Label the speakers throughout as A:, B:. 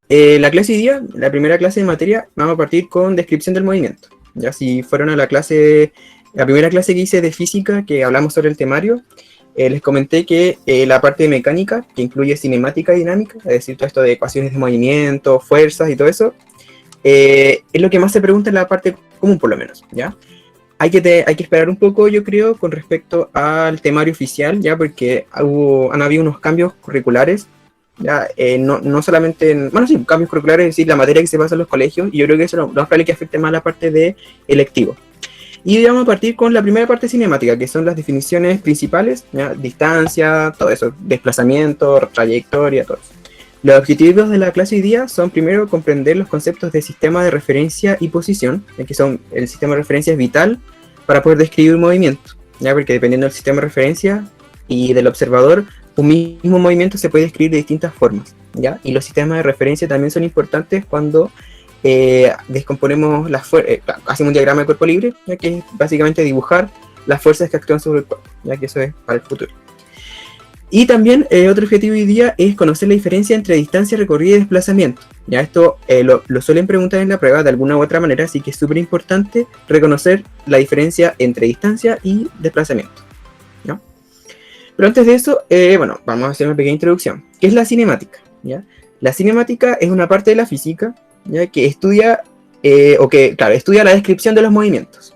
A: La clase hoy día, la primera clase de materia, vamos a partir con descripción del movimiento. Ya si fueron a la primera clase que hice de física, que hablamos sobre el temario, les comenté que la parte de mecánica, que incluye cinemática y dinámica, es decir, todo esto de ecuaciones de movimiento, fuerzas y todo eso, es lo que más se pregunta en la parte común, por lo menos, ¿ya? Hay que esperar un poco, yo creo, con respecto al temario oficial, ¿ya? Porque han habido unos cambios curriculares, ¿ya? No solamente, bueno, sí, cambios curriculares, es decir, la materia que se pasa en los colegios, y yo creo que eso lo más probable que afecte más la parte de electivo. Y vamos a partir con la primera parte cinemática, que son las definiciones principales, ¿ya? Distancia, todo eso, desplazamiento, trayectoria, todo eso. Los objetivos de la clase hoy día son primero comprender los conceptos de sistema de referencia y posición, que son el sistema de referencia es vital para poder describir un movimiento, ¿ya? Porque dependiendo del sistema de referencia y del observador, un mismo movimiento se puede describir de distintas formas, ¿ya? Y los sistemas de referencia también son importantes cuando descomponemos hacemos un diagrama de cuerpo libre, ya que es básicamente dibujar las fuerzas que actúan sobre el cuerpo, ya que eso es para el futuro. Y también otro objetivo hoy día es conocer la diferencia entre distancia recorrida y desplazamiento. Ya esto lo suelen preguntar en la prueba de alguna u otra manera, así que es súper importante reconocer la diferencia entre distancia y desplazamiento, ¿no? Pero antes de eso, bueno, vamos a hacer una pequeña introducción. ¿Qué es la cinemática? ¿Ya? La cinemática es una parte de la física, ¿ya? Que estudia, estudia la descripción de los movimientos,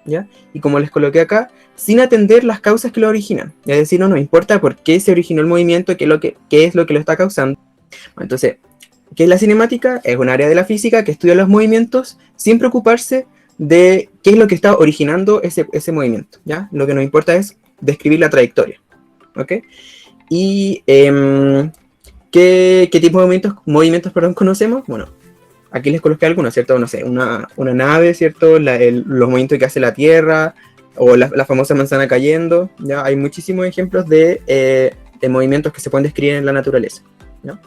A: ¿ya? Y como les coloqué acá, sin atender las causas que lo originan. Es decir, no nos importa por qué se originó el movimiento, qué es lo que lo está causando. Bueno, entonces, ¿qué es la cinemática? Es un área de la física que estudia los movimientos sin preocuparse de qué es lo que está originando ese movimiento, ¿ya? Lo que nos importa es describir la trayectoria, ¿ok? Y ¿qué tipo de movimientos conocemos? Bueno, aquí les coloqué algunos, ¿cierto? No sé, una nave, ¿cierto? Los movimientos que hace la Tierra, o la famosa manzana cayendo, ¿ya? Hay muchísimos ejemplos de movimientos que se pueden describir en la naturaleza, ¿ya?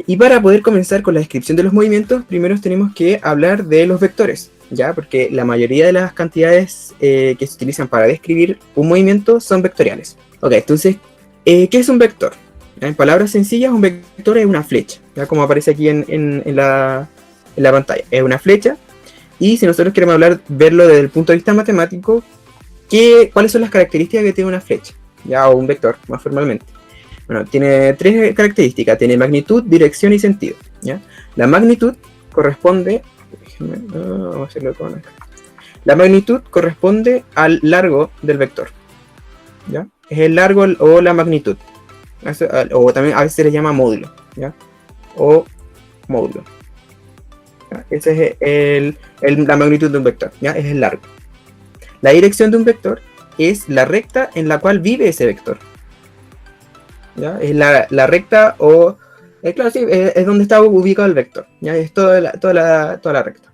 A: Y para poder comenzar con la descripción de los movimientos, primero tenemos que hablar de los vectores, ¿ya? Porque la mayoría de las cantidades que se utilizan para describir un movimiento son vectoriales. Ok, entonces, ¿qué es un vector? En palabras sencillas, un vector es una flecha, ¿ya? Como aparece aquí en la pantalla, es una flecha. Y si nosotros queremos verlo desde el punto de vista matemático, ¿cuáles son las características que tiene una flecha? ¿Ya? O un vector, más formalmente. Bueno, tiene tres características. Tiene magnitud, dirección y sentido, ¿ya? La magnitud corresponde... vamos a hacerlo con acá. La magnitud corresponde al largo del vector, ¿ya? Es el largo o la magnitud. O también a veces se le llama módulo, ¿ya? O módulo. Ese es la magnitud de un vector, ¿ya? Es el largo. La dirección de un vector es la recta en la cual vive ese vector, ¿ya? Es la recta o... claro, sí, es donde está ubicado el vector, ¿ya? Es toda la recta.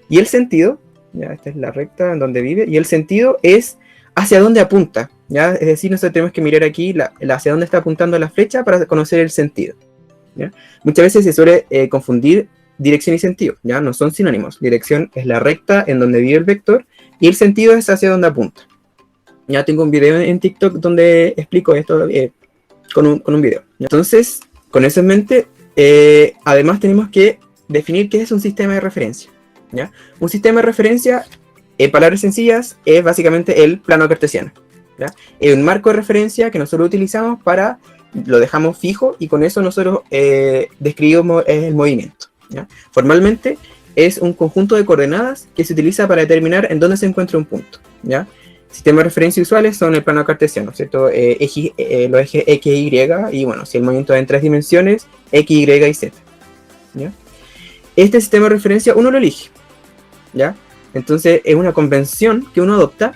A: Y el sentido, ¿ya? Esta es la recta en donde vive, y el sentido es hacia dónde apunta, ¿ya? Es decir, nosotros tenemos que mirar aquí hacia dónde está apuntando la flecha para conocer el sentido, ¿ya? Muchas veces se suele confundir dirección y sentido, ¿ya? No son sinónimos. Dirección es la recta en donde vive el vector y el sentido es hacia donde apunta. Ya tengo un video en TikTok donde explico esto con un video. Entonces, con eso en mente, además tenemos que definir qué es un sistema de referencia, ¿ya? Un sistema de referencia, en palabras sencillas, es básicamente el plano cartesiano, ¿ya? Es un marco de referencia que nosotros utilizamos lo dejamos fijo y con eso nosotros describimos el movimiento, ¿ya? Formalmente es un conjunto de coordenadas que se utiliza para determinar en dónde se encuentra un punto, ¿ya? Sistemas de referencia usuales son el plano cartesiano, ¿cierto? Los ejes X, Y, bueno, si el movimiento es en 3 dimensiones, X, Y y Z, ¿ya? Este sistema de referencia uno lo elige, ¿ya? Entonces es una convención que uno adopta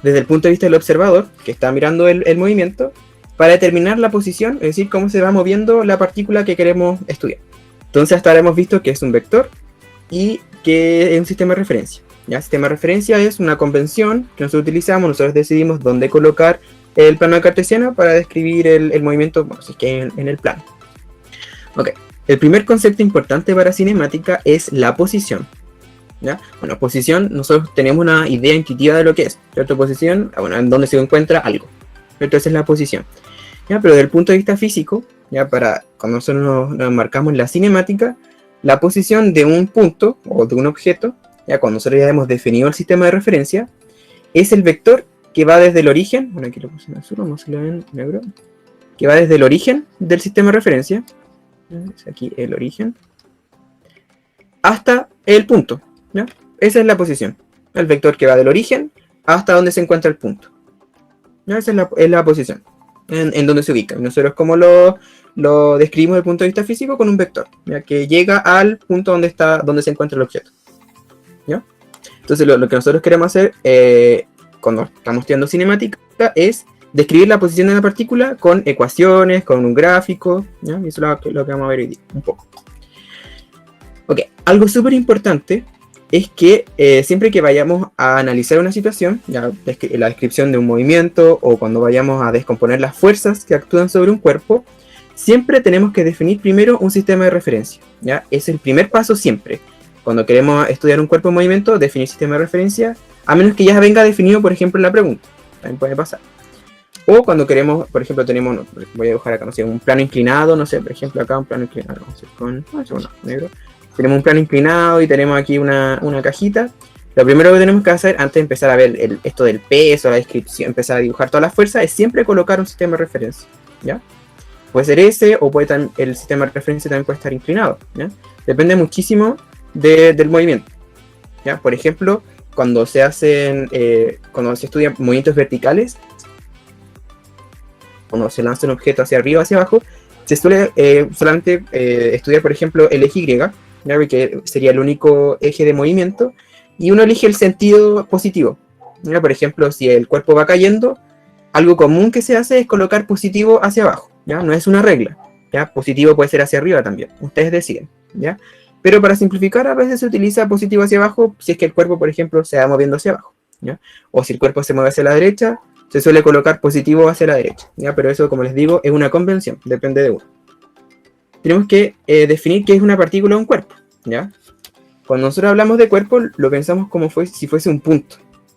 A: desde el punto de vista del observador, que está mirando el movimiento, para determinar la posición, es decir, cómo se va moviendo la partícula que queremos estudiar. Entonces hasta ahora hemos visto que es un vector y que es un sistema de referencia, ¿ya? El sistema de referencia es una convención que nosotros utilizamos, nosotros decidimos dónde colocar el plano cartesiano para describir el movimiento, bueno, si es que en el plano. Ok, el primer concepto importante para cinemática es la posición, ¿ya? Bueno, posición, nosotros tenemos una idea intuitiva de lo que es, ¿cierto? Posición, bueno, en donde se encuentra algo, ¿cierto? Esa es la posición, ¿ya? Pero desde el punto de vista físico, ya para cuando nosotros nos marcamos la cinemática, la posición de un punto o de un objeto, ya cuando nosotros ya hemos definido el sistema de referencia, es el vector que va desde el origen, bueno, aquí lo puse en azul, vamos a lo en negro, que va desde el origen del sistema de referencia, es aquí el origen, hasta el punto, ¿ya? Esa es la posición, el vector que va del origen hasta donde se encuentra el punto, ¿ya? Esa es la posición, en donde se ubica. Nosotros como lo describimos desde el punto de vista físico con un vector, ¿ya? Que llega al punto donde se encuentra el objeto, ¿ya? Entonces lo que nosotros queremos hacer cuando estamos estudiando cinemática es describir la posición de la partícula con ecuaciones, con un gráfico, ¿ya? Y eso es lo que vamos a ver hoy día, un poco. Ok, algo súper importante es que siempre que vayamos a analizar una situación, ya la descripción de un movimiento o cuando vayamos a descomponer las fuerzas que actúan sobre un cuerpo, siempre tenemos que definir primero un sistema de referencia, ¿ya? Es el primer paso siempre. Cuando queremos estudiar un cuerpo en movimiento, definir sistema de referencia, a menos que ya venga definido, por ejemplo, en la pregunta. También puede pasar. O cuando queremos, por ejemplo, voy a dibujar acá, no sé, un plano inclinado, no sé, por ejemplo, acá un plano inclinado, vamos a hacer con, negro. Tenemos un plano inclinado y tenemos aquí una cajita. Lo primero que tenemos que hacer, antes de empezar a ver esto del peso, la descripción, empezar a dibujar todas las fuerzas, es siempre colocar un sistema de referencia, ¿ya? Puede ser ese, o el sistema de referencia también puede estar inclinado, ¿ya? Depende muchísimo del movimiento, ¿ya? Por ejemplo, cuando se estudian movimientos verticales, cuando se lanza un objeto hacia arriba o hacia abajo, se suele solamente estudiar, por ejemplo, el eje Y, ¿ya? Que sería el único eje de movimiento, y uno elige el sentido positivo, ¿ya? Por ejemplo, si el cuerpo va cayendo, algo común que se hace es colocar positivo hacia abajo, ¿ya? No es una regla, ¿ya? Positivo puede ser hacia arriba también, ustedes deciden, ¿ya? Pero para simplificar, a veces se utiliza positivo hacia abajo si es que el cuerpo, por ejemplo, se va moviendo hacia abajo, ¿ya? O si el cuerpo se mueve hacia la derecha, se suele colocar positivo hacia la derecha, ¿ya? Pero eso, como les digo, es una convención, depende de uno. Tenemos que definir qué es una partícula o un cuerpo, ¿ya? Cuando nosotros hablamos de cuerpo, lo pensamos como si fuese un punto,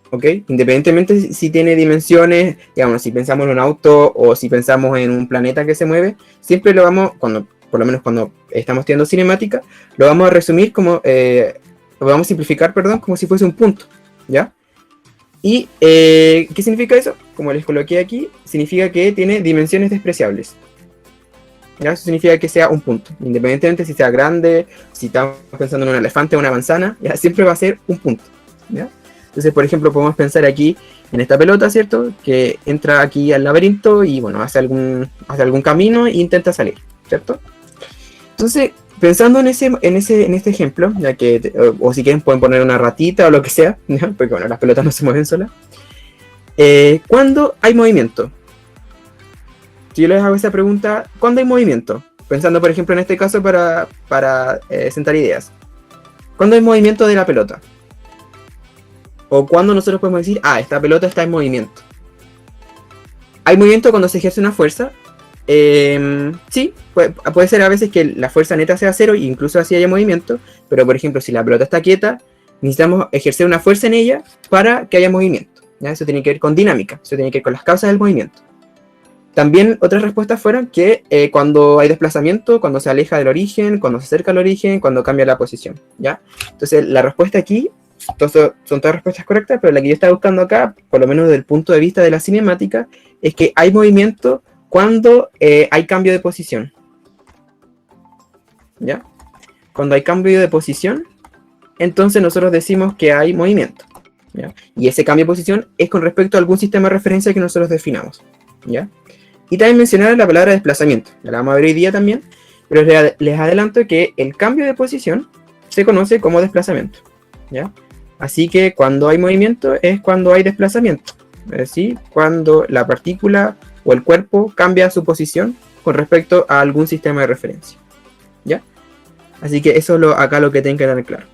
A: ¿ok? Independientemente si tiene dimensiones, digamos, si pensamos en un auto o si pensamos en un planeta que se mueve, siempre lo vamos, por lo menos cuando estamos estudiando cinemática, lo vamos a resumir lo vamos a simplificar, perdón, como si fuese un punto, ¿ya? ¿Y qué significa eso? Como les coloqué aquí, significa que tiene dimensiones despreciables, ¿ya? Eso significa que sea un punto, independientemente si sea grande, si estamos pensando en un elefante o una manzana, ya siempre va a ser un punto, ¿ya? Entonces, por ejemplo, podemos pensar aquí en esta pelota, ¿cierto? Que entra aquí al laberinto y, bueno, hace algún camino e intenta salir, ¿cierto? Entonces, pensando en este ejemplo, ya que, o si quieren pueden poner una ratita o lo que sea, ¿ya? Porque, bueno, las pelotas no se mueven solas. ¿Cuándo hay movimiento? Si yo les hago esa pregunta, ¿cuándo hay movimiento? Pensando, por ejemplo, en este caso para sentar ideas. ¿Cuándo hay movimiento de la pelota? O cuándo nosotros podemos decir, esta pelota está en movimiento. ¿Hay movimiento cuando se ejerce una fuerza? Sí, puede ser a veces que la fuerza neta sea cero e incluso así haya movimiento, pero por ejemplo, si la pelota está quieta, necesitamos ejercer una fuerza en ella para que haya movimiento, ¿ya? Eso tiene que ver con dinámica, eso tiene que ver con las causas del movimiento. También otras respuestas fueron que cuando hay desplazamiento, cuando se aleja del origen, cuando se acerca al origen, cuando cambia la posición, ¿ya? Entonces la respuesta aquí, son todas respuestas correctas, pero la que yo estaba buscando acá, por lo menos desde el punto de vista de la cinemática, es que hay movimiento cuando hay cambio de posición, ¿ya? Cuando hay cambio de posición, entonces nosotros decimos que hay movimiento, ¿ya? Y ese cambio de posición es con respecto a algún sistema de referencia que nosotros definamos, ¿ya? Y también mencionar la palabra desplazamiento, ya la vamos a ver hoy día también, pero les adelanto que el cambio de posición se conoce como desplazamiento, ¿ya? Así que cuando hay movimiento es cuando hay desplazamiento, es decir, cuando la partícula o el cuerpo cambia su posición con respecto a algún sistema de referencia, ¿ya? Así que eso es acá lo que tienen que tener claro.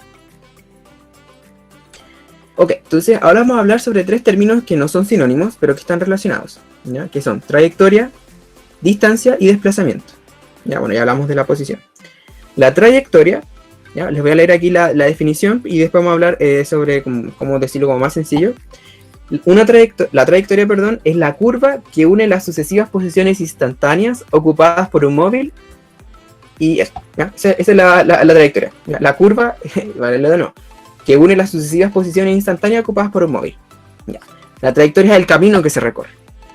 A: Ok, entonces ahora vamos a hablar sobre tres términos que no son sinónimos, pero que están relacionados, ¿ya? Que son trayectoria, distancia y desplazamiento. Ya, bueno, ya hablamos de la posición. La trayectoria, ¿ya? Les voy a leer aquí la definición y después vamos a hablar sobre cómo decirlo como más sencillo. La trayectoria, perdón, es la curva que une las sucesivas posiciones instantáneas ocupadas por un móvil y eso, ¿ya? Esa es la trayectoria. ¿Ya? La curva, vale, lo de nuevo, que une las sucesivas posiciones instantáneas ocupadas por un móvil. ¿Ya? La trayectoria es el camino que se recorre.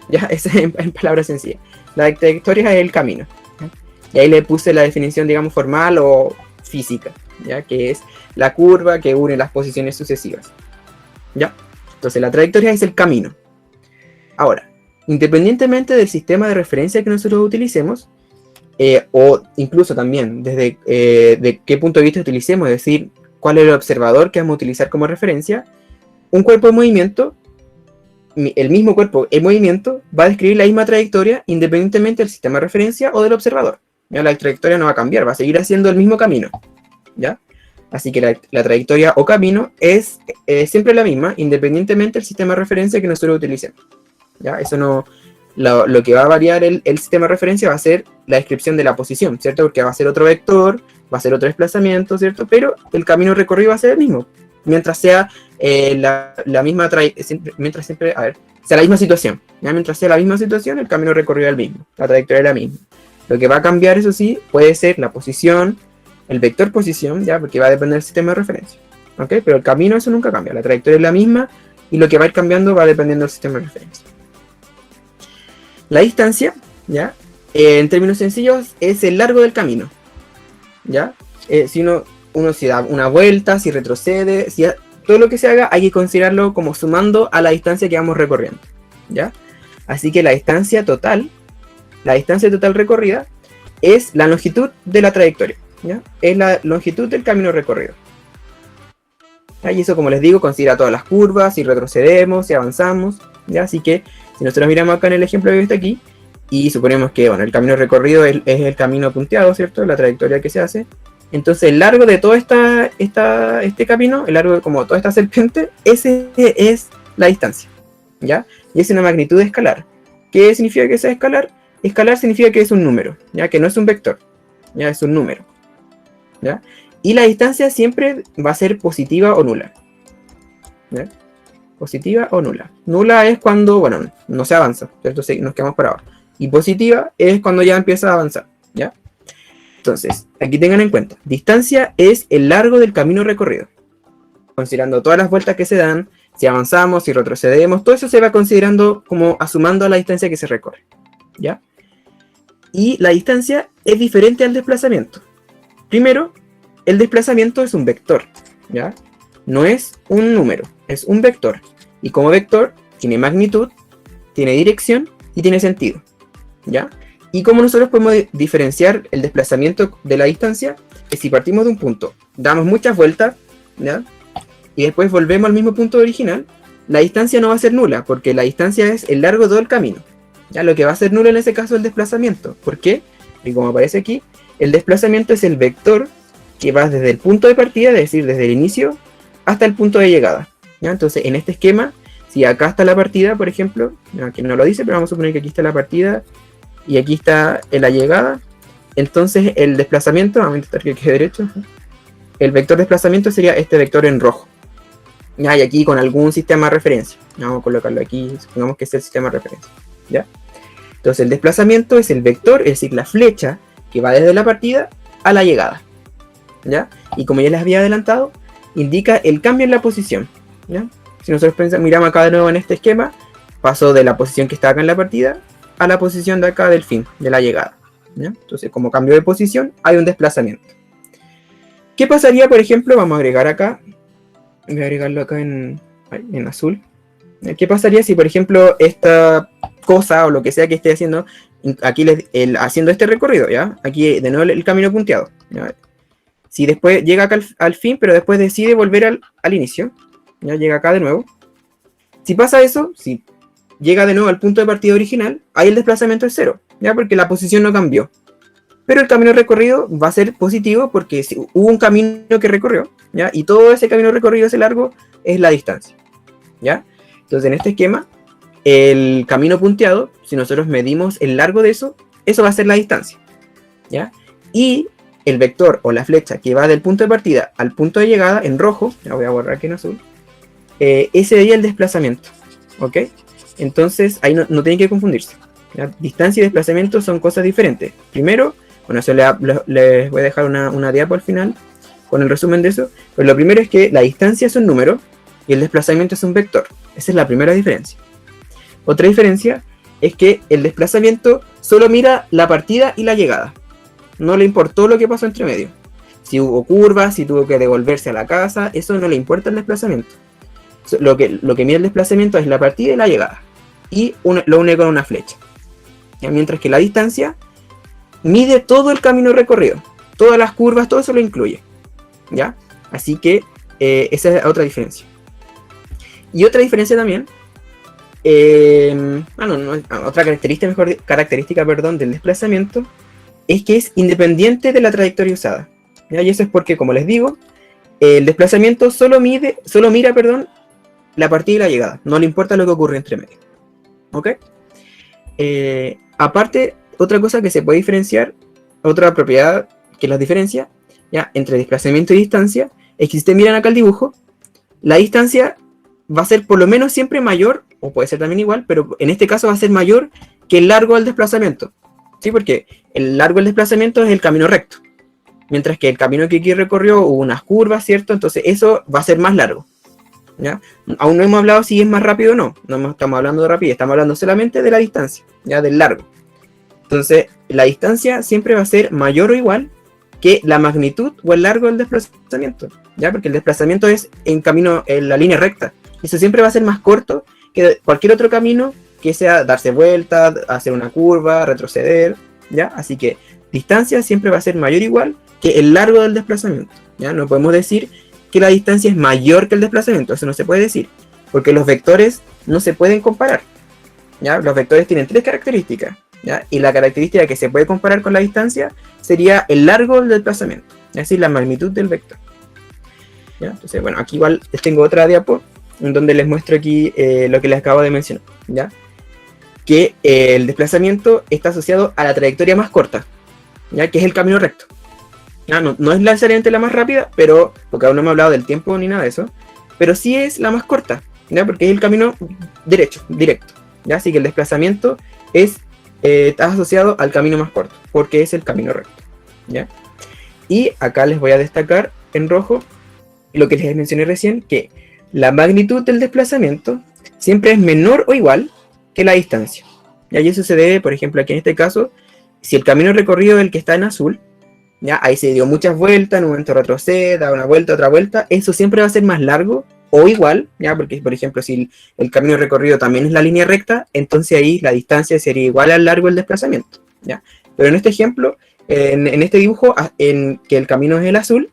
A: ¿Ya? Esa es en palabras sencillas. La trayectoria es el camino. ¿Ya? Y ahí le puse la definición, digamos, formal o física, ¿ya? Que es la curva que une las posiciones sucesivas. ¿Ya? Entonces la trayectoria es el camino. Ahora, independientemente del sistema de referencia que nosotros utilicemos, o incluso también desde de qué punto de vista utilicemos, es decir, cuál es el observador que vamos a utilizar como referencia, un cuerpo en movimiento, el mismo cuerpo en movimiento, va a describir la misma trayectoria independientemente del sistema de referencia o del observador. ¿Ya? La trayectoria no va a cambiar, va a seguir haciendo el mismo camino. ¿Ya? Así que la trayectoria o camino es siempre la misma, independientemente del sistema de referencia que nosotros utilicemos. ¿Ya? Eso no, lo que va a variar el sistema de referencia va a ser la descripción de la posición, ¿cierto? Porque va a ser otro vector, va a ser otro desplazamiento, ¿cierto? Pero el camino recorrido va a ser el mismo, mientras sea la misma mientras siempre, sea la misma situación. ¿Ya? Mientras sea la misma situación, el camino recorrido es el mismo, la trayectoria es la misma. Lo que va a cambiar, eso sí, puede ser la posición, el vector posición, ya, porque va a depender del sistema de referencia. ¿Ok? Pero el camino, eso nunca cambia. La trayectoria es la misma y lo que va a ir cambiando va dependiendo del sistema de referencia. La distancia, ¿ya? En términos sencillos, es el largo del camino. ¿Ya? Si uno se da una vuelta, si retrocede, todo lo que se haga hay que considerarlo como sumando a la distancia que vamos recorriendo. ¿Ya? Así que la distancia total recorrida es la longitud de la trayectoria. ¿Ya? Es la longitud del camino recorrido. ¿Ya? Y eso, como les digo, considera todas las curvas, si retrocedemos, si avanzamos. ¿Ya? Así que, si nosotros miramos acá en el ejemplo que está aquí, y suponemos que bueno, el camino recorrido es el camino punteado, ¿cierto? La trayectoria que se hace. Entonces, el largo de todo este camino, el largo de como toda esta serpiente, ese es la distancia. ¿Ya? Y es una magnitud escalar. ¿Qué significa que sea escalar? Escalar significa que es un número, ¿ya? Que no es un vector, ¿ya? Es un número. ¿Ya? Y la distancia siempre va a ser positiva o nula. ¿Ya? Positiva o nula. Nula es cuando, bueno, no se avanza, ¿cierto? Nos quedamos parados. Y positiva es cuando ya empieza a avanzar. ¿Ya? Entonces, aquí tengan en cuenta, distancia es el largo del camino recorrido. Considerando todas las vueltas que se dan, si avanzamos, si retrocedemos, todo eso se va considerando como asumando a la distancia que se recorre. ¿Ya? Y la distancia es diferente al desplazamiento. Primero, el desplazamiento es un vector, ¿ya? No es un número, es un vector. Y como vector, tiene magnitud, tiene dirección y tiene sentido, ¿ya? Y como nosotros podemos diferenciar el desplazamiento de la distancia, es si partimos de un punto, damos muchas vueltas, ¿ya? Y después volvemos al mismo punto original, la distancia no va a ser nula, porque la distancia es el largo de todo el camino. ¿Ya? Lo que va a ser nulo en ese caso es el desplazamiento. ¿Por qué? Y como aparece aquí, el desplazamiento es el vector que va desde el punto de partida, es decir, desde el inicio, hasta el punto de llegada. ¿Ya? Entonces, en este esquema, si acá está la partida, por ejemplo, aquí no lo dice, pero vamos a suponer que aquí está la partida y aquí está la llegada, entonces el desplazamiento, vamos a intentar que quede derecho, el vector desplazamiento sería este vector en rojo. ¿Ya? Y aquí con algún sistema de referencia. Vamos a colocarlo aquí, supongamos que es el sistema de referencia. ¿Ya? Entonces el desplazamiento es el vector, es decir, la flecha que va desde la partida a la llegada. ¿Ya? Y como ya les había adelantado, indica el cambio en la posición. ¿Ya? Si nosotros miramos acá de nuevo en este esquema, pasó de la posición que está acá en la partida a la posición de acá del fin, de la llegada. ¿Ya? Entonces, como cambio de posición, hay un desplazamiento. ¿Qué pasaría, por ejemplo? Vamos a agregar acá, voy a agregarlo acá en azul. ¿Qué pasaría si, por ejemplo, esta cosa o lo que sea que esté haciendo, aquí haciendo este recorrido, ¿ya? Aquí de nuevo el camino punteado, ¿ya? Si después llega acá al fin, pero después decide volver al inicio, ya llega acá de nuevo. Si pasa eso, si llega de nuevo al punto de partida original, ahí el desplazamiento es cero, ¿ya? Porque la posición no cambió. Pero el camino recorrido va a ser positivo porque hubo un camino que recorrió, ¿ya? Y todo ese camino recorrido, ese largo, es la distancia, ¿ya? Entonces en este esquema, el camino punteado, si nosotros medimos el largo de eso va a ser la distancia, ¿ya? Y el vector o la flecha que va del punto de partida al punto de llegada en rojo, la voy a borrar aquí en azul, ese sería el desplazamiento, ¿ok? Entonces, ahí no tienen que confundirse. ¿Ya? Distancia y desplazamiento son cosas diferentes. Primero, bueno, eso les voy a dejar una diapo al final con el resumen de eso. Pero lo primero es que la distancia es un número y el desplazamiento es un vector. Esa es la primera diferencia. Otra diferencia es que el desplazamiento solo mira la partida y la llegada. No le importó lo que pasó entre medio. Si hubo curvas, si tuvo que devolverse a la casa, eso no le importa el desplazamiento. Lo que mide el desplazamiento es la partida y la llegada. Y lo une con una flecha. ¿Ya? Mientras que la distancia mide todo el camino recorrido. Todas las curvas, todo eso lo incluye. ¿Ya? Así que esa es otra diferencia. Y otra diferencia también, otra característica del desplazamiento es que es independiente de la trayectoria usada. ¿Ya? Y eso es porque, como les digo, el desplazamiento solo mira la partida y la llegada. No le importa lo que ocurre entre medio. ¿Ok? Aparte, otra cosa que se puede diferenciar, otra propiedad que las diferencia, ¿ya? Entre desplazamiento y distancia, es que si ustedes miran acá el dibujo, la distancia va a ser por lo menos siempre mayor, o puede ser también igual, pero en este caso va a ser mayor que el largo del desplazamiento. ¿Sí? Porque el largo del desplazamiento es el camino recto. Mientras que el camino que aquí recorrió hubo unas curvas, ¿cierto? Entonces eso va a ser más largo. ¿Ya? Aún no hemos hablado si es más rápido o no. No estamos hablando de rapidez, estamos hablando solamente de la distancia, ¿ya? Del largo. Entonces, la distancia siempre va a ser mayor o igual que la magnitud o el largo del desplazamiento, ¿ya? Porque el desplazamiento es en la línea recta. Eso siempre va a ser más corto que cualquier otro camino que sea darse vuelta, hacer una curva, retroceder, ¿ya? Así que distancia siempre va a ser mayor o igual que el largo del desplazamiento, ¿ya? No podemos decir que la distancia es mayor que el desplazamiento, eso no se puede decir, porque los vectores no se pueden comparar, ¿ya? Los vectores tienen tres características, ¿ya? Y la característica que se puede comparar con la distancia sería el largo del desplazamiento, es decir, la magnitud del vector, ¿ya? Entonces, bueno, aquí igual les tengo otra diapo en donde les muestro aquí lo que les acabo de mencionar, ¿ya? Que el desplazamiento está asociado a la trayectoria más corta, ¿ya? Que es el camino recto. No es necesariamente la más rápida, pero porque aún no me he hablado del tiempo ni nada de eso, pero sí es la más corta, ¿ya? Porque es el camino directo, ¿ya? Así que el desplazamiento está asociado al camino más corto, porque es el camino recto, ¿ya? Y acá les voy a destacar en rojo lo que les mencioné recién, que la magnitud del desplazamiento siempre es menor o igual que la distancia, ¿ya? Y eso se debe, por ejemplo, aquí en este caso, si el camino recorrido es el que está en azul, ¿ya? Ahí se dio muchas vueltas, en un momento retrocede, da una vuelta, otra vuelta, eso siempre va a ser más largo o igual, ¿ya? Porque, por ejemplo, si el camino recorrido también es la línea recta, entonces ahí la distancia sería igual al largo del desplazamiento, ¿ya? Pero en este ejemplo, en este dibujo, en que el camino es el azul,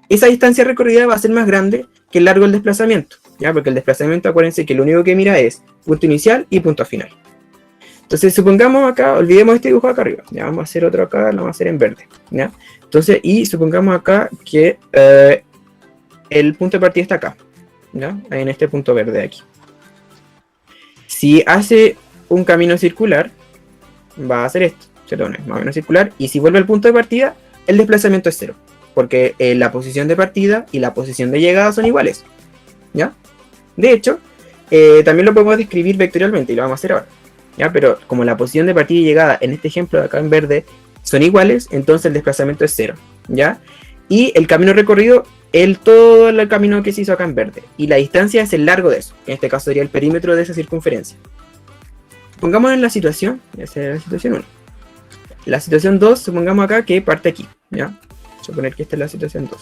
A: esa distancia recorrida va a ser más grande que el largo del desplazamiento, ¿ya? Porque el desplazamiento, acuérdense que lo único que mira es punto inicial y punto final. Entonces, supongamos acá, olvidemos este dibujo acá arriba, ya vamos a hacer otro acá, lo vamos a hacer en verde, ¿ya? Entonces, y supongamos acá que el punto de partida está acá, ¿ya? En este punto verde de aquí. Si hace un camino circular, va a hacer esto, ¿cierto? Más o menos circular, y si vuelve al punto de partida, el desplazamiento es cero, porque la posición de partida y la posición de llegada son iguales, ¿ya? De hecho, también lo podemos describir vectorialmente, y lo vamos a hacer ahora. ¿Ya? Pero como la posición de partida y llegada en este ejemplo de acá en verde son iguales, entonces el desplazamiento es cero, ¿ya? Y el camino recorrido, todo el camino que se hizo acá en verde. Y la distancia es el largo de eso, que en este caso sería el perímetro de esa circunferencia. Pongamos en la situación, esa es la situación 1. La situación 2, supongamos acá que parte aquí, ¿ya? Voy a suponer que esta es la situación 2.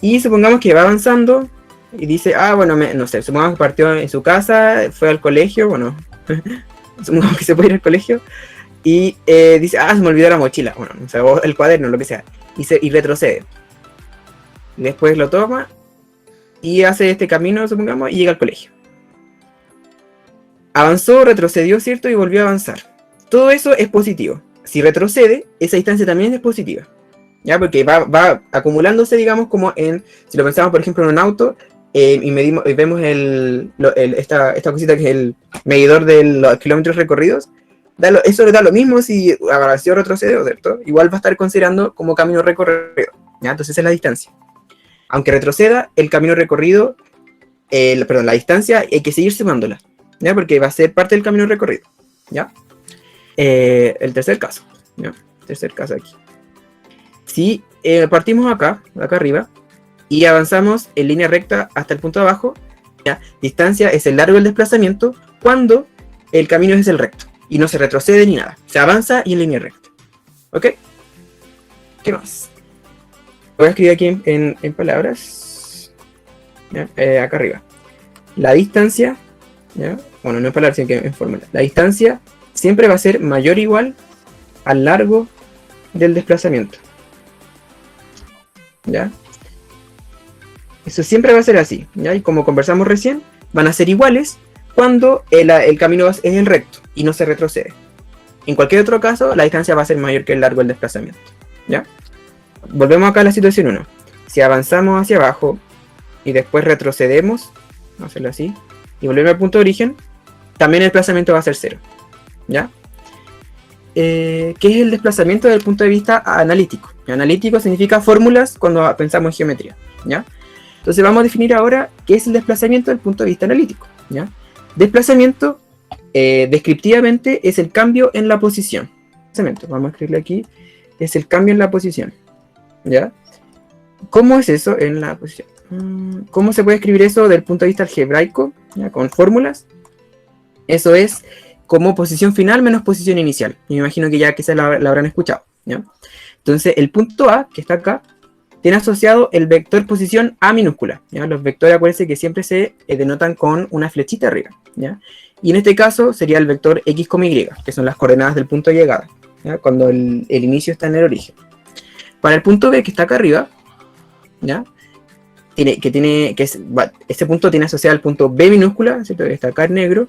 A: Y supongamos que va avanzando y dice, bueno, no sé, supongamos que partió en su casa, fue al colegio, bueno... supongamos que se puede ir al colegio y dice, se me olvidó la mochila, bueno, o sea, el cuaderno, lo que sea, y retrocede. Después lo toma y hace este camino, supongamos, y llega al colegio. Avanzó, retrocedió, ¿cierto? Y volvió a avanzar. Todo eso es positivo. Si retrocede, esa distancia también es positiva, ¿ya? Porque va acumulándose, digamos, como si lo pensamos, por ejemplo, en un auto, y vemos esta cosita que es el medidor de los kilómetros recorridos, eso le da lo mismo si avanció o retrocedió, ¿cierto? Igual va a estar considerando como camino recorrido, ¿ya? Entonces esa es la distancia. Aunque retroceda, el camino recorrido la distancia hay que seguir sumándola, ¿ya? Porque va a ser parte del camino recorrido, ¿ya? El tercer caso, ¿ya? Tercer caso aquí. Si partimos acá arriba, y avanzamos en línea recta hasta el punto de abajo, ¿ya? Distancia es el largo del desplazamiento cuando el camino es el recto, y no se retrocede ni nada, se avanza y en línea recta, ¿ok? ¿Qué más? Voy a escribir aquí en palabras, ¿ya? Acá arriba. La distancia, ¿ya? Bueno, no en palabras, sino que en fórmula. La distancia siempre va a ser mayor o igual al largo del desplazamiento, ¿ya? Eso siempre va a ser así, ¿ya? Y como conversamos recién, van a ser iguales cuando el camino es el recto y no se retrocede. En cualquier otro caso, la distancia va a ser mayor que el largo del desplazamiento, ¿ya? Volvemos acá a la situación 1. Si avanzamos hacia abajo y después retrocedemos, vamos a hacerlo así, y volvemos al punto de origen, también el desplazamiento va a ser 0, ¿ya? ¿Qué es el desplazamiento desde el punto de vista analítico? Analítico significa fórmulas cuando pensamos en geometría, ¿ya? Entonces vamos a definir ahora qué es el desplazamiento desde el punto de vista analítico, ¿ya? Desplazamiento, descriptivamente, es el cambio en la posición. Vamos a escribirle aquí, es el cambio en la posición, ¿ya? ¿Cómo es eso en la posición? ¿Cómo se puede escribir eso desde el punto de vista algebraico, ¿ya? Con fórmulas? Eso es como posición final menos posición inicial. Me imagino que ya quizás la habrán escuchado, ¿ya? Entonces el punto A, que está acá, tiene asociado el vector posición A minúscula, ¿ya? Los vectores, acuérdense que siempre se denotan con una flechita arriba, ¿ya? Y en este caso sería el vector X, Y, que son las coordenadas del punto de llegada, ¿ya? Cuando el inicio está en el origen. Para el punto B, que está acá arriba, ¿ya? Este punto tiene asociado el punto B minúscula, ¿cierto? Que está acá en negro.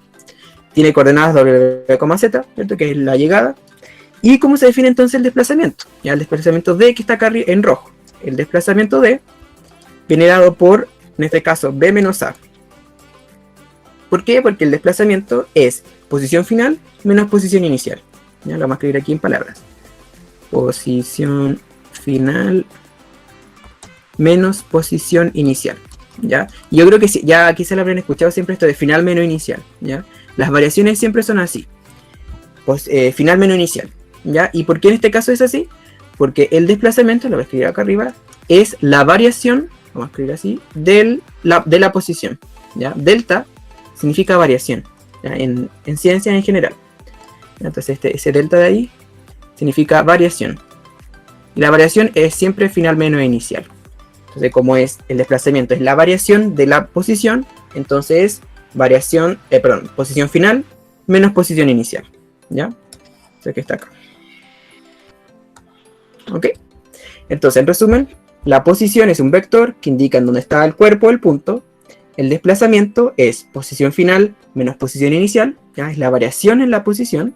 A: Tiene coordenadas W, Z, ¿cierto? Que es la llegada. ¿Y cómo se define entonces el desplazamiento? ¿Ya? El desplazamiento D, que está acá en rojo. El desplazamiento D viene dado por, en este caso, B menos A. ¿Por qué? Porque el desplazamiento es posición final menos posición inicial. ¿Ya? Lo vamos a escribir aquí en palabras. Posición final menos posición inicial, ¿ya? Yo creo que ya quizás lo habrán escuchado siempre esto de final menos inicial, ¿ya? Las variaciones siempre son así. Pues, final menos inicial, ¿ya? ¿Y por qué en este caso es así? Porque el desplazamiento, lo voy a escribir acá arriba, es la variación, vamos a escribir así, de la posición, ¿ya? Delta significa variación, ¿ya? En ciencia en general. Entonces ese delta de ahí significa variación. Y la variación es siempre final menos inicial. Entonces, como es el desplazamiento es la variación de la posición, entonces posición final menos posición inicial, ¿ya? Entonces, que está acá. ¿Ok? Entonces, en resumen, la posición es un vector que indica en dónde está el cuerpo del punto. El desplazamiento es posición final menos posición inicial, ¿ya? Es la variación en la posición.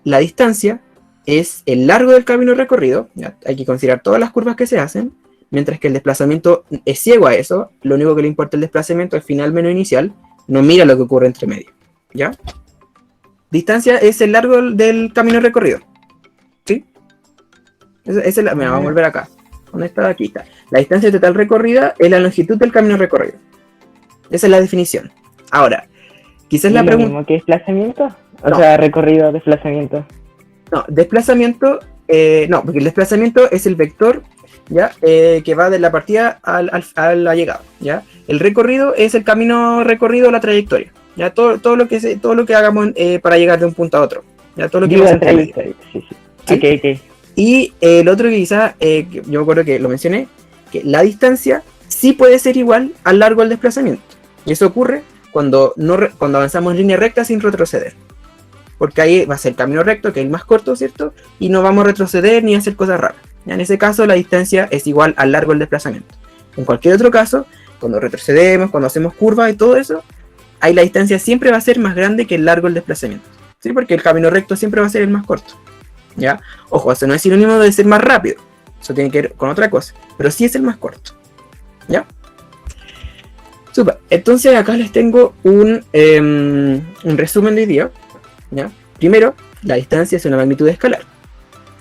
A: La distancia es el largo del camino recorrido, ¿ya? Hay que considerar todas las curvas que se hacen. Mientras que el desplazamiento es ciego a eso, lo único que le importa el desplazamiento es final menos inicial, no mira lo que ocurre entre medio, ¿ya? Distancia es el largo del camino recorrido, ¿sí? Mira, vamos a volver acá. ¿Dónde está? Aquí está. La distancia total recorrida es la longitud del camino recorrido. Esa es la definición. Ahora, quizás la pregunta...
B: ¿Lo mismo que desplazamiento? O sea, recorrido, desplazamiento.
A: No, desplazamiento... no, porque el desplazamiento es el vector, ¿ya? Que va de la partida a la llegada, ¿ya? El recorrido es el camino recorrido, la trayectoria, ¿ya? Todo lo que hagamos para llegar de un punto a otro, ¿ya? Todo lo que pasa entre medio.
B: Sí. Ok.
A: Y el otro que quizás, yo me acuerdo que lo mencioné, que la distancia sí puede ser igual al largo del desplazamiento. Y eso ocurre cuando avanzamos en línea recta sin retroceder. Porque ahí va a ser el camino recto, que es el más corto, ¿cierto? Y no vamos a retroceder ni a hacer cosas raras. ¿Ya? En ese caso, la distancia es igual al largo del desplazamiento. En cualquier otro caso, cuando retrocedemos, cuando hacemos curvas y todo eso, ahí la distancia siempre va a ser más grande que el largo del desplazamiento. ¿Sí? Porque el camino recto siempre va a ser el más corto. ¿Ya? Ojo, eso no es sinónimo de ser más rápido. Eso tiene que ver con otra cosa. Pero sí es el más corto. ¿Ya? Super. Entonces acá les tengo un resumen de video. ¿Ya? Primero, la distancia es una magnitud escalar.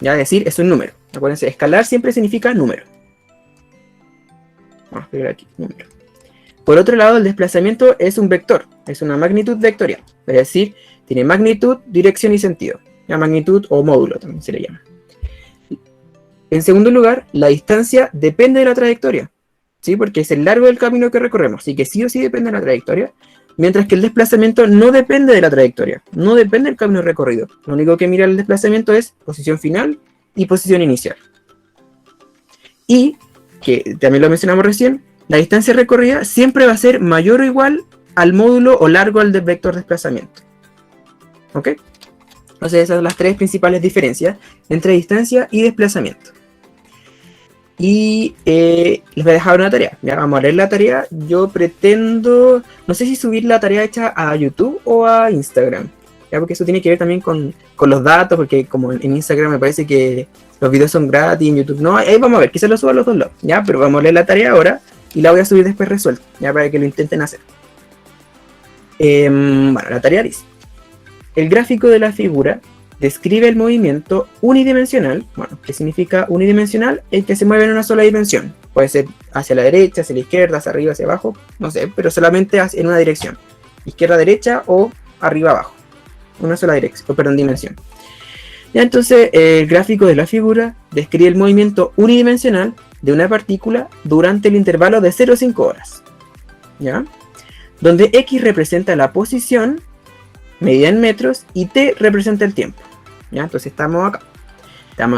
A: ¿Ya? Es decir, es un número. Acuérdense, escalar siempre significa número. Vamos a escribir aquí, número. Por otro lado, el desplazamiento es un vector, es una magnitud vectorial, es decir, tiene magnitud, dirección y sentido. La magnitud o módulo también se le llama. En segundo lugar, la distancia depende de la trayectoria, ¿sí? Porque es el largo del camino que recorremos, así que sí o sí depende de la trayectoria, mientras que el desplazamiento no depende de la trayectoria, no depende del camino recorrido. Lo único que mira el desplazamiento es posición final y posición inicial. Y, que también lo mencionamos recién, la distancia recorrida siempre va a ser mayor o igual al módulo o largo del vector desplazamiento. ¿Ok? Entonces esas son las tres principales diferencias entre distancia y desplazamiento. Y les voy a dejar una tarea. Ya vamos a leer la tarea. Yo pretendo, no sé si subir la tarea hecha a YouTube o a Instagram. ¿Ya? Porque eso tiene que ver también con los datos, porque como en Instagram me parece que los videos son gratis, en YouTube no. Ahí vamos a ver, quizás lo suba a los dos lados. ¿Ya? Pero vamos a leer la tarea ahora y la voy a subir después resuelta, ya para que lo intenten hacer. Bueno, la tarea dice: el gráfico de la figura describe el movimiento unidimensional. Bueno, ¿qué significa unidimensional? El que se mueve en una sola dimensión. Puede ser hacia la derecha, hacia la izquierda, hacia arriba, hacia abajo, no sé, pero solamente en una dirección. Izquierda, derecha o arriba, abajo. Una sola dirección, perdón, dimensión. Ya, entonces, el gráfico de la figura describe el movimiento unidimensional de una partícula durante el intervalo de 0 a 5 horas. ¿Ya? Donde X representa la posición medida en metros y T representa el tiempo. ¿Ya? Entonces estamos acá.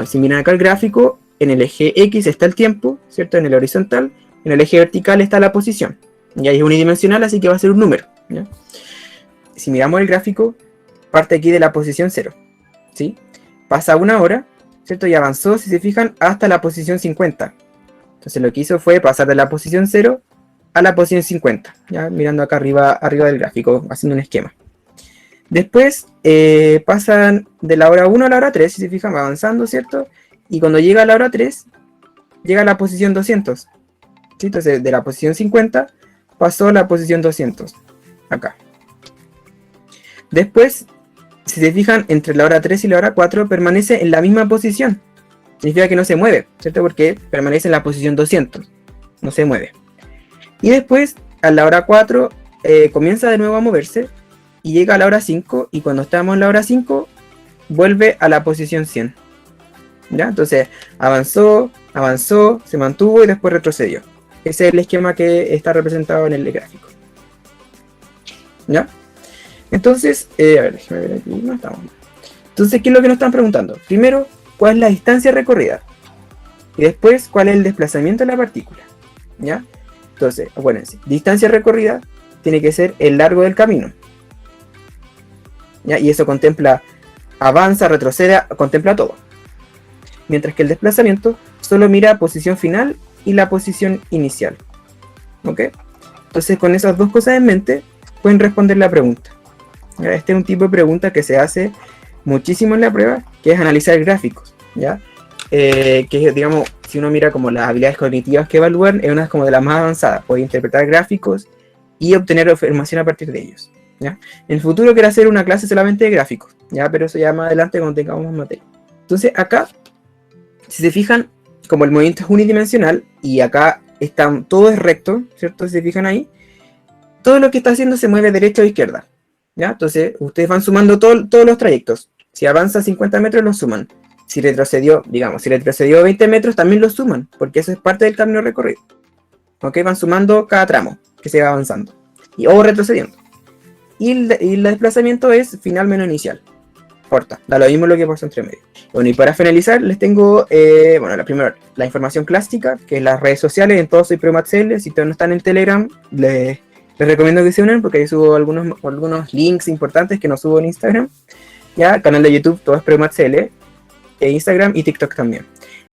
A: Si miran acá el gráfico, en el eje X está el tiempo, ¿cierto? En el horizontal, en el eje vertical está la posición. Ya es unidimensional, así que va a ser un número. ¿Ya? Si miramos el gráfico, parte aquí de la posición 0. ¿Sí? Pasa una hora, ¿cierto? Y avanzó, si se fijan, hasta la posición 50. Entonces lo que hizo fue pasar de la posición 0 a la posición 50. ¿Ya? Mirando acá arriba del gráfico, haciendo un esquema. Después pasan de la hora 1 a la hora 3, si se fijan, va avanzando, ¿cierto? Y cuando llega a la hora 3, llega a la posición 200. ¿Sí? Entonces de la posición 50 pasó a la posición 200. Acá. Después, si se fijan, entre la hora 3 y la hora 4 permanece en la misma posición. Significa que no se mueve, ¿cierto? Porque permanece en la posición 200. No se mueve. Y después, a la hora 4, comienza de nuevo a moverse. Y llega a la hora 5, y cuando estamos en la hora 5, vuelve a la posición 100. ¿Ya? Entonces, avanzó, se mantuvo y después retrocedió. Ese es el esquema que está representado en el gráfico. ¿Ya? Entonces, a ver, déjeme ver aquí, no estamos. Entonces, ¿qué es lo que nos están preguntando? Primero, ¿cuál es la distancia recorrida? Y después, ¿cuál es el desplazamiento de la partícula? ¿Ya? Entonces, acuérdense, distancia recorrida tiene que ser el largo del camino. ¿Ya? Y eso contempla, avanza, retrocede, contempla todo. Mientras que el desplazamiento solo mira posición final y la posición inicial. ¿Ok? Entonces, con esas dos cosas en mente, pueden responder la pregunta. ¿Ya? Este es un tipo de pregunta que se hace muchísimo en la prueba, que es analizar gráficos. ¿Ya? Que digamos, si uno mira como las habilidades cognitivas que evalúan, es una como de las más avanzadas. Puede interpretar gráficos y obtener información a partir de ellos. ¿Ya? En el futuro quiero hacer una clase solamente de gráficos, ¿ya? Pero eso ya más adelante cuando tengamos más materia. Entonces acá, si se fijan, como el movimiento es unidimensional y acá todo es recto, ¿cierto? Si se fijan ahí, todo lo que está haciendo se mueve derecha o izquierda. ¿Ya? Entonces ustedes van sumando todos los trayectos. Si avanza 50 metros los suman. Si retrocedió 20 metros también los suman, porque eso es parte del camino recorrido. ¿Ok? Van sumando cada tramo que se va avanzando. O retrocediendo. Y el desplazamiento es final menos inicial. Corta, da lo mismo lo que pasa entre medio. Bueno, y para finalizar les tengo, la información clásica, que es las redes sociales. En todos soy PreumatCL. Si todavía no están en Telegram, les recomiendo que se unan, porque ahí subo algunos links importantes que no subo en Instagram. Ya, canal de YouTube, todo es PreumatCL, Instagram y TikTok también.